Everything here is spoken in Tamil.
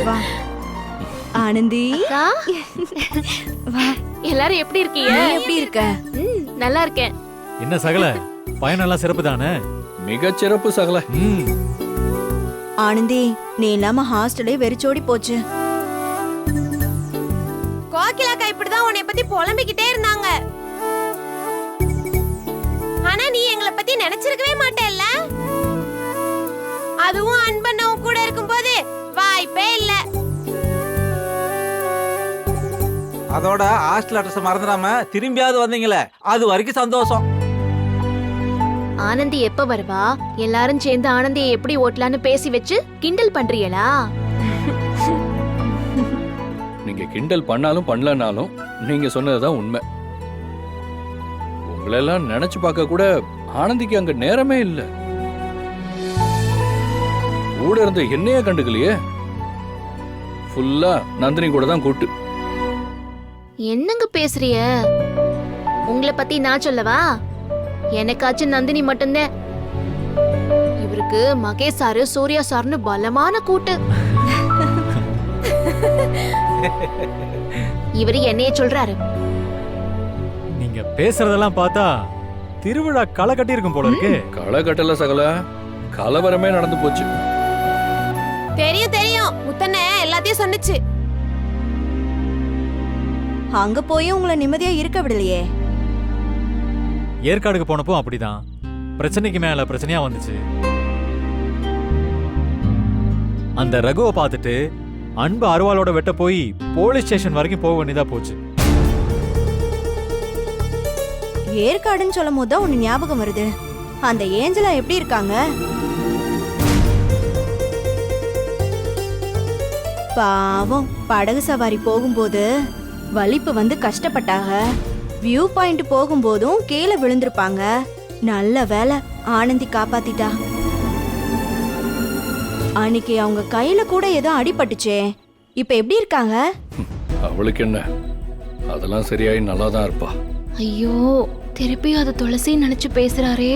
வா ஆனந்தி, அக்கா, வா. எல்லாரும் எப்படி இருக்கீங்க? நீ எப்படி இருக்க? நல்லா இருக்கேன். என்ன சகல பயனெல்லாம் சிறப்பு தானே? மிகச்சிறப்பு சகல. ஆனந்தி, நீ இல்லாம ஹாஸ்டலே வெறிச்சோடி போச்சு. கோகிலாக்கா இப்படிதான் உன்னை பத்தி புலம்பிக்கிட்டே இருந்தாங்க. ஆனா நீ எங்களை பத்தி நினைச்சிருக்கவே மாட்டேல்ல. அதுவும் அன்பண்ணவும் கூட இருக்கும்போது வாய்ப்பே இல்ல. அதோட ஹாஸ்டல் அட்ரஸ் மறந்துடாம திரும்பியாவது வந்தீங்களே, அது வரைக்கும் சந்தோஷம். ஆனந்தி எப்ப வருவா? எல்லாரும் சேர்ந்து ஆனந்தியை எப்படி ஓட்டலான்னு பேசி வச்சு கிண்டல் பண்றீங்களா? நீங்க கிண்டல் பண்ணாலும் பண்ணலனாலும் நீங்க சொன்னதுதான் உண்மை. உங்களெல்லாம் நினைச்சு பார்க்க கூட ஆனந்திக்கு அங்க நேரமே இல்ல. கூட இருந்த என்னையே கண்டுக்கலையே. ஃபுல்லா நந்தினி கூட தான் கூட்டு. என்னங்க பேசுறிய? உங்களை பத்தி நான் சொல்லவா? எனக்காச்சும் நந்தினி மட்டும்தான். இவருக்கு மகேஷ் சாரு, சூர்யா சார்னு பலமான கூட்டு. இவரு என்னைய சொல்றாரு. நீங்க பேசுறதெல்லாம் பார்த்தா திருவிழா களை கட்டி இருக்கும் போல இருக்கு. களை கட்டல சகல, கலவரமே நடந்து போச்சு. தெரியும் தெரியும், முத்தண்ண எல்லாத்தையும் சொன்னுச்சு. அங்க போய் உங்களை நிம்மதியா இருக்க விடலையே. ஏற்காடுக்கு போனப்போ அப்படிதான், பிரச்சனைக்கு மேல பிரச்சனையா வந்துச்சு. அந்த ரகுவை பார்த்துட்டு அன்பு அருவாளோட வெட்ட போய் போலீஸ் ஸ்டேஷன் வரைக்கும் போக வேண்டியதா போச்சு. ஏற்காடுன்னு சொல்லும் போது தான் ஒண்ணு ஞாபகம் வருது. அந்த ஏஞ்சலா எப்படி இருக்காங்க? பாவம், படகு சவாரி போகும்போது வலிப்பு வந்து கஷ்டப்பட்டாங்க. வியூ பாயிண்ட் போகும்போதும் கீழே விழுந்திருப்பாங்க. நல்ல வேலை ஆனந்தி காப்பாத்திட்டா. அன்னைக்கு அவங்க கையில கூட ஏதோ அடிபட்டுச்சே. இப்ப எப்படி இருக்காங்க? அவளுக்கு என்ன, அதெல்லாம் சரியாயி நல்லா தான் இருப்பா. ஐயோ, திருப்பி அது துளசி நினைச்சு பேசுறாரே.